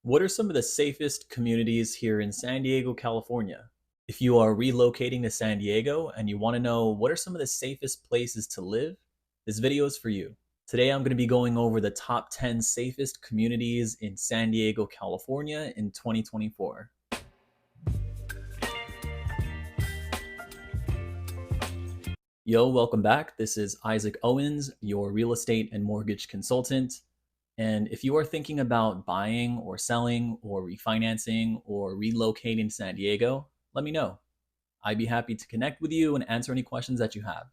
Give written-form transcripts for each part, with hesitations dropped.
What are some of the safest communities here in San Diego, California? If you are relocating to San Diego and you want to know what are some of the safest places to live, this video is for you. Today I'm going to be going over the top 10 safest communities in San Diego, California in 2024. Yo, welcome back. This is Isaac Owens, your real estate and mortgage consultant. And if you are thinking about buying or selling or refinancing or relocating to San Diego, let me know. I'd be happy to connect with you and answer any questions that you have.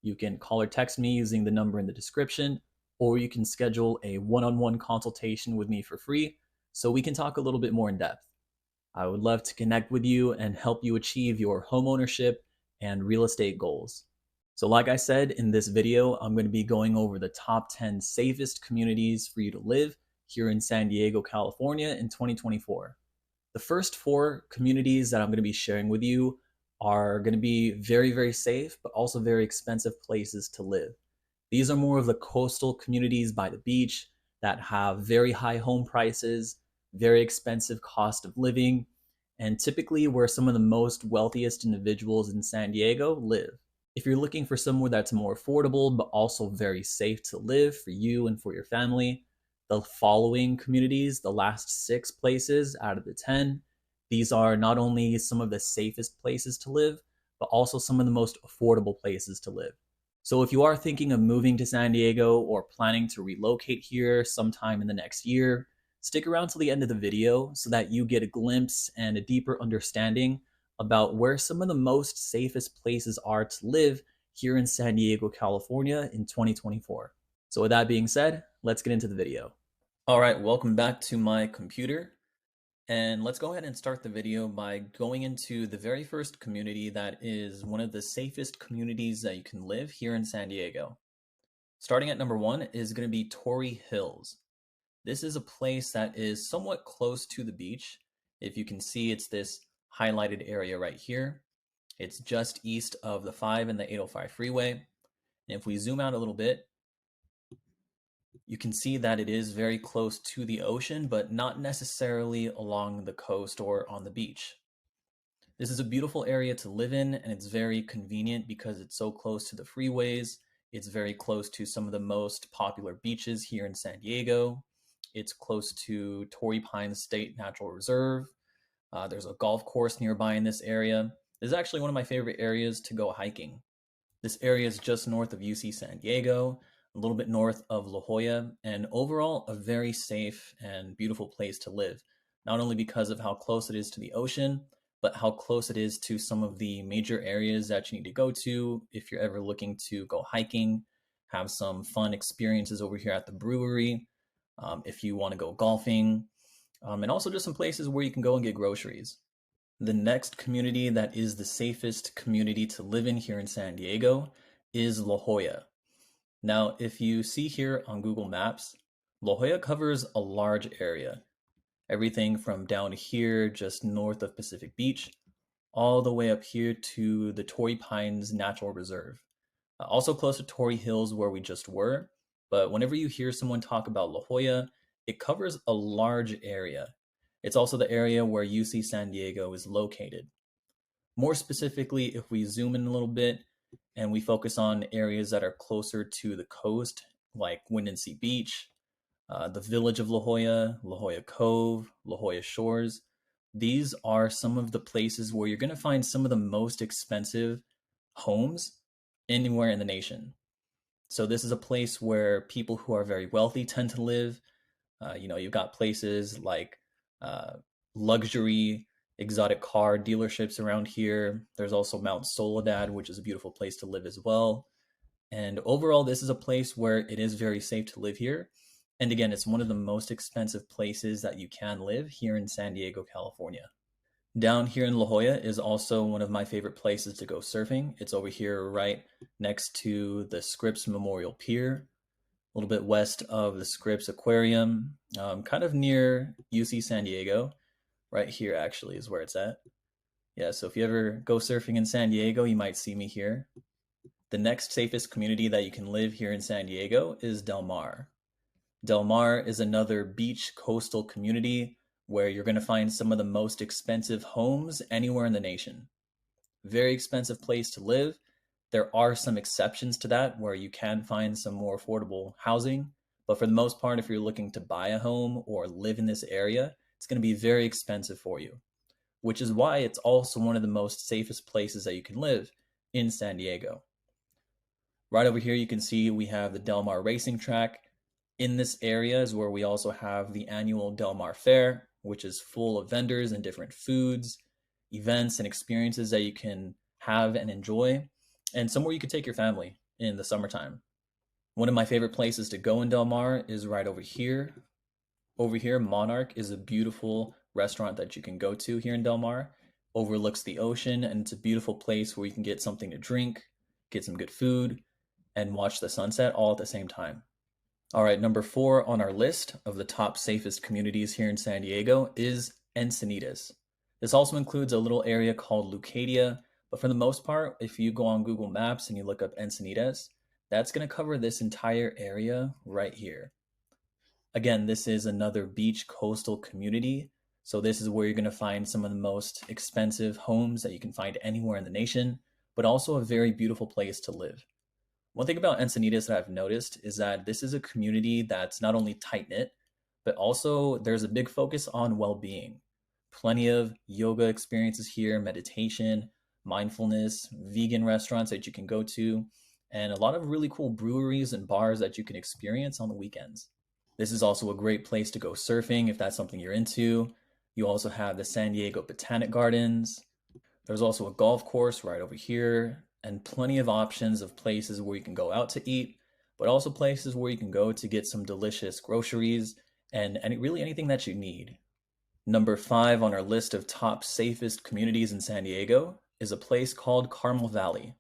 You can call or text me using the number in the description, or you can schedule a one-on-one consultation with me for free so we can talk a little bit more in depth. I would love to connect with you and help you achieve your homeownership and real estate goals. So like I said, in this video, I'm going to be going over the top 10 safest communities for you to live here in San Diego, California in 2024. The first four communities that I'm going to be sharing with you are going to be very, very safe, but also very expensive places to live. These are more of the coastal communities by the beach that have very high home prices, very expensive cost of living, and typically where some of the most wealthiest individuals in San Diego live. If you're looking for somewhere that's more affordable, but also very safe to live for you and for your family, the following communities, the last 6 places out of the 10, these are not only some of the safest places to live, but also some of the most affordable places to live. So if you are thinking of moving to San Diego or planning to relocate here sometime in the next year, stick around till the end of the video so that you get a glimpse and a deeper understanding about where some of the most safest places are to live here in San Diego, California in 2024. So with that being said, let's get into the video. All right, welcome back to my computer. And let's go ahead and start the video by going into the very first community that is one of the safest communities that you can live here in San Diego. Starting at number 1 is going to be Torrey Hills. This is a place that is somewhat close to the beach. If you can see, it's this highlighted area right here. It's just east of the 5 and the 805 freeway. And if we zoom out a little bit, you can see that it is very close to the ocean, but not necessarily along the coast or on the beach. This is a beautiful area to live in, and it's very convenient because it's so close to the freeways. It's very close to some of the most popular beaches here in San Diego. It's close to Torrey Pines State Natural Reserve. There's a golf course nearby in this area. This is actually one of my favorite areas to go hiking. This area is just north of UC San Diego, a little bit north of La Jolla, and overall a very safe and beautiful place to live, not only because of how close it is to the ocean, but how close it is to some of the major areas that you need to go to if you're ever looking to go hiking, have some fun experiences over here at the brewery, if you want to go golfing, and also just some places where you can go and get groceries. The next community that is the safest community to live in here in San Diego is La Jolla. Now, if you see here on Google Maps, La Jolla covers a large area. Everything from down here, just north of Pacific Beach, all the way up here to the Torrey Pines Natural Reserve. Also close to Torrey Hills where we just were, but whenever you hear someone talk about La Jolla, it covers a large area. It's also the area where UC San Diego is located. More specifically, if we zoom in a little bit and we focus on areas that are closer to the coast, like Windansea Beach, the village of La Jolla Cove, La Jolla Shores, these are some of the places where you're going to find some of the most expensive homes anywhere in the nation. So this is a place where people who are very wealthy tend to live. You've got places like luxury exotic car dealerships around here. There's also Mount Soledad, which is a beautiful place to live as well. And overall, this is a place where it is very safe to live here. And again, it's one of the most expensive places that you can live here in San Diego, California. Down here in La Jolla is also one of my favorite places to go surfing. It's over here right next to the Scripps Memorial Pier, a little bit west of the Scripps Aquarium, kind of near UC San Diego. Right here actually is where it's at. Yeah, so if you ever go surfing in San Diego, you might see me here. The next safest community that you can live here in San Diego is Del Mar. Del Mar is another beach coastal community where you're going to find some of the most expensive homes anywhere in the nation. Very expensive place to live. There are some exceptions to that where you can find some more affordable housing. But for the most part, if you're looking to buy a home or live in this area, it's going to be very expensive for you, which is why it's also one of the most safest places that you can live in San Diego. Right over here, you can see we have the Del Mar Racing Track. In this area is where we also have the annual Del Mar Fair, which is full of vendors and different foods, events, and experiences that you can have and enjoy, and somewhere you could take your family in the summertime. One of my favorite places to go in Del Mar is right over here. Over here, Monarch is a beautiful restaurant that you can go to here in Del Mar. Overlooks the ocean, and it's a beautiful place where you can get something to drink, get some good food, and watch the sunset all at the same time. All right, number 4 on our list of the top safest communities here in San Diego is Encinitas. This also includes a little area called Lucadia, but for the most part, if you go on Google Maps and you look up Encinitas, that's going to cover this entire area right here. Again, this is another beach coastal community, so this is where you're going to find some of the most expensive homes that you can find anywhere in the nation, but also a very beautiful place to live. One thing about Encinitas that I've noticed is that this is a community that's not only tight knit, but also there's a big focus on well being. Plenty of yoga experiences here, meditation, mindfulness, vegan restaurants that you can go to, and a lot of really cool breweries and bars that you can experience on the weekends. This is also a great place to go surfing if that's something you're into. You also have the San Diego Botanic Gardens. There's also a golf course right over here, and plenty of options of places where you can go out to eat, but also places where you can go to get some delicious groceries and really anything that you need. Number 5 on our list of top safest communities in San Diego is a place called Carmel Valley.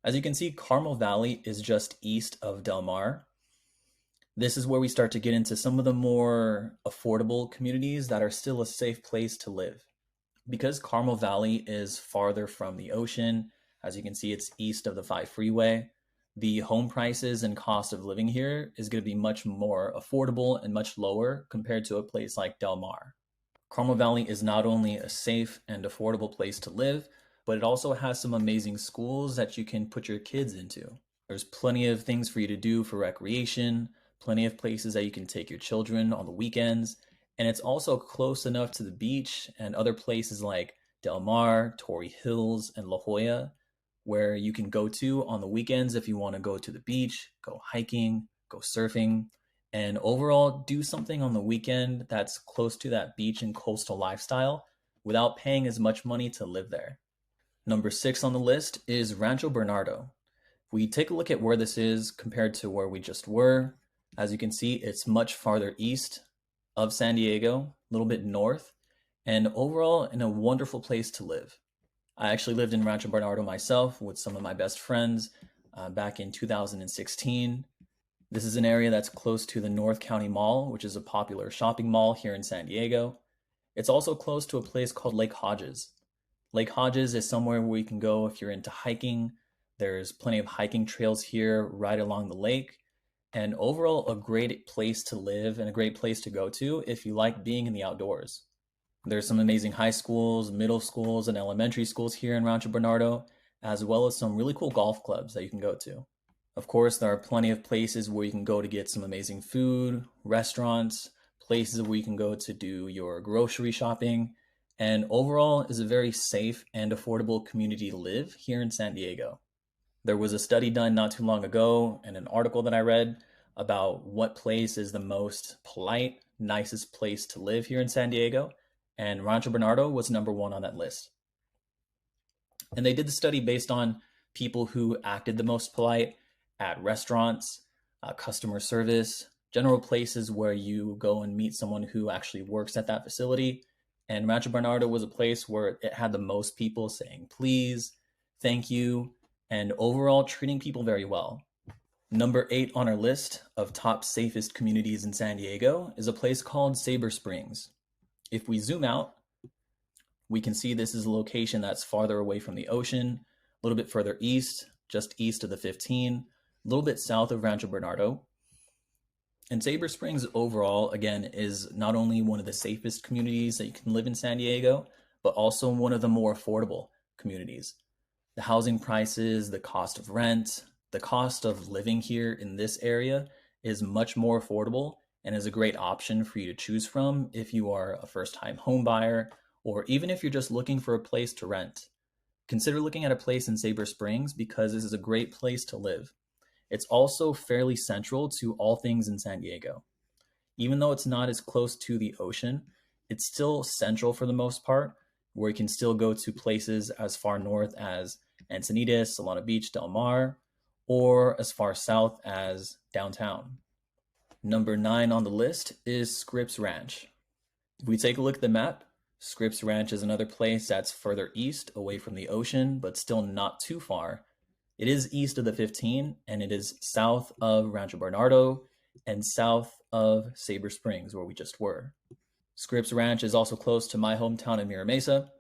As you can see, Carmel Valley is just east of Del Mar. This is where we start to get into some of the more affordable communities that are still a safe place to live. Because Carmel Valley is farther from the ocean, as you can see, it's east of the 5 freeway, the home prices and cost of living here is going to be much more affordable and much lower compared to a place like Del Mar. Carmel Valley is not only a safe and affordable place to live, but it also has some amazing schools that you can put your kids into. There's plenty of things for you to do for recreation, plenty of places that you can take your children on the weekends, and it's also close enough to the beach and other places like Del Mar, Torrey Hills, and La Jolla, where you can go to on the weekends if you want to go to the beach, go hiking, go surfing, and overall do something on the weekend that's close to that beach and coastal lifestyle without paying as much money to live there. Number 6 on the list is Rancho Bernardo. If we take a look at where this is compared to where we just were, as you can see, it's much farther east of San Diego, a little bit north, and overall in a wonderful place to live. I actually lived in Rancho Bernardo myself with some of my best friends back in 2016. This is an area that's close to the North County Mall, which is a popular shopping mall here in San Diego. It's also close to a place called Lake Hodges. Lake Hodges is somewhere where you can go if you're into hiking. There's plenty of hiking trails here right along the lake. And overall, a great place to live and a great place to go to if you like being in the outdoors. There's some amazing high schools, middle schools, and elementary schools here in Rancho Bernardo, as well as some really cool golf clubs that you can go to. Of course, there are plenty of places where you can go to get some amazing food, restaurants, places where you can go to do your grocery shopping, and overall is a very safe and affordable community to live here in San Diego. There was a study done not too long ago and an article that I read about what place is the most polite, nicest place to live here in San Diego, and Rancho Bernardo was number 1 on that list. And they did the study based on people who acted the most polite at restaurants, customer service, general places where you go and meet someone who actually works at that facility. And Rancho Bernardo was a place where it had the most people saying please, thank you, and overall treating people very well. Number 8 on our list of top safest communities in San Diego is a place called Sabre Springs. If we zoom out, we can see this is a location that's farther away from the ocean, a little bit further east, just east of the 15, a little bit south of Rancho Bernardo. And Sabre Springs overall, again, is not only one of the safest communities that you can live in San Diego, but also one of the more affordable communities. The housing prices, the cost of rent, the cost of living here in this area is much more affordable and is a great option for you to choose from if you are a first time home buyer or even if you're just looking for a place to rent. Consider looking at a place in Sabre Springs because this is a great place to live. It's also fairly central to all things in San Diego. Even though it's not as close to the ocean, it's still central for the most part, where you can still go to places as far north as Encinitas, Solana Beach, Del Mar, or as far south as downtown. Number 9 on the list is Scripps Ranch. If we take a look at the map, Scripps Ranch is another place that's further east, away from the ocean, but still not too far. It is east of the 15, and it is south of Rancho Bernardo and south of Sabre Springs, where we just were. Scripps Ranch is also close to my hometown of Mira Mesa.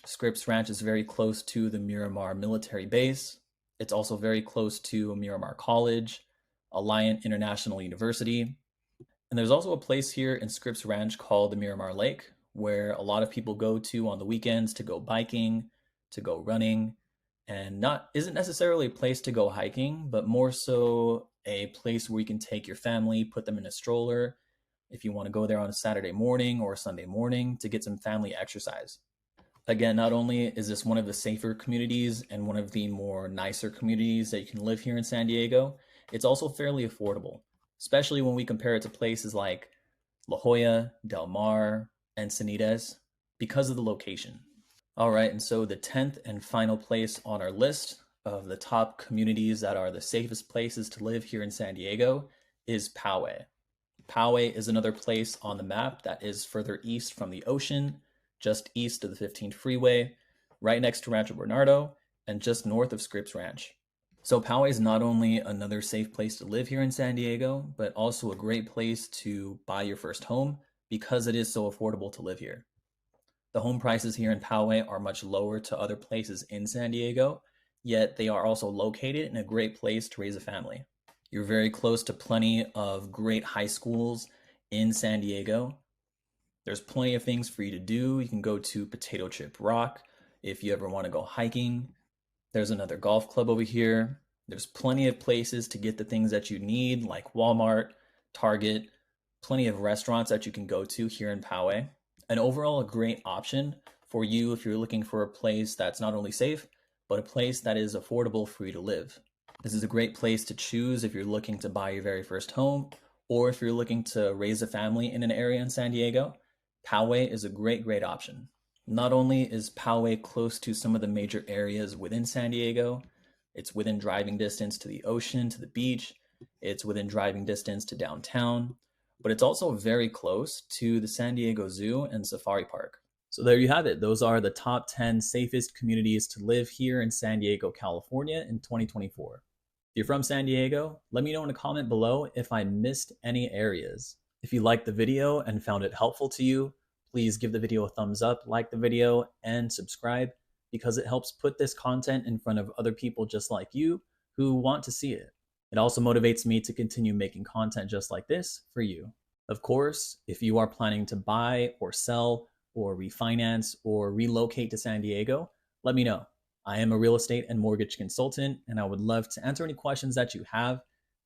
Scripps Ranch is very close to the Miramar military base. It's also very close to Miramar College, Alliant International University, and there's also a place here in Scripps Ranch called the Miramar Lake, where a lot of people go to on the weekends to go biking, to go running, and not isn't necessarily a place to go hiking, but more so a place where you can take your family, put them in a stroller, if you want to go there on a Saturday morning or a Sunday morning to get some family exercise. Again, not only is this one of the safer communities and one of the more nicer communities that you can live here in San Diego, it's also fairly affordable, especially when we compare it to places like La Jolla, Del Mar, and Encinitas because of the location. All right, and so the 10th and final place on our list of the top communities that are the safest places to live here in San Diego is Poway. Poway is another place on the map that is further east from the ocean, just east of the 15 freeway, right next to Rancho Bernardo, and just north of Scripps Ranch. So Poway is not only another safe place to live here in San Diego, but also a great place to buy your first home because it is so affordable to live here. The home prices here in Poway are much lower to other places in San Diego, yet they are also located in a great place to raise a family. You're very close to plenty of great high schools in San Diego. There's plenty of things for you to do. You can go to Potato Chip Rock if you ever want to go hiking. There's another golf club over here. There's plenty of places to get the things that you need, like Walmart, Target, plenty of restaurants that you can go to here in Poway. And overall, a great option for you if you're looking for a place that's not only safe, but a place that is affordable for you to live. This is a great place to choose if you're looking to buy your very first home or if you're looking to raise a family in an area in San Diego. Poway is a great option. Not only is Poway close to some of the major areas within San Diego, it's within driving distance to the ocean, to the beach, it's within driving distance to downtown, but it's also very close to the San Diego Zoo and Safari Park. So there you have it. Those are the top 10 safest communities to live here in San Diego, California in 2024. If you're from San Diego, let me know in a comment below if I missed any areas. If you liked the video and found it helpful to you, please give the video a thumbs up, like the video, and subscribe because it helps put this content in front of other people just like you who want to see it. It also motivates me to continue making content just like this for you. Of course, if you are planning to buy or sell or refinance or relocate to San Diego, let me know. I am a real estate and mortgage consultant, and I would love to answer any questions that you have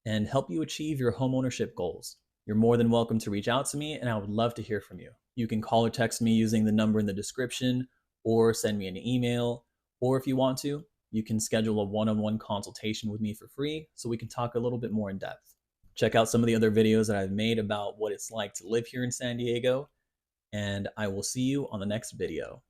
and help you achieve your homeownership goals. You're more than welcome to reach out to me, and I would love to hear from you. You can call or text me using the number in the description, or send me an email, or if you want to, you can schedule a one-on-one consultation with me for free so we can talk a little bit more in depth. Check out some of the other videos that I've made about what it's like to live here in San Diego, and I will see you on the next video.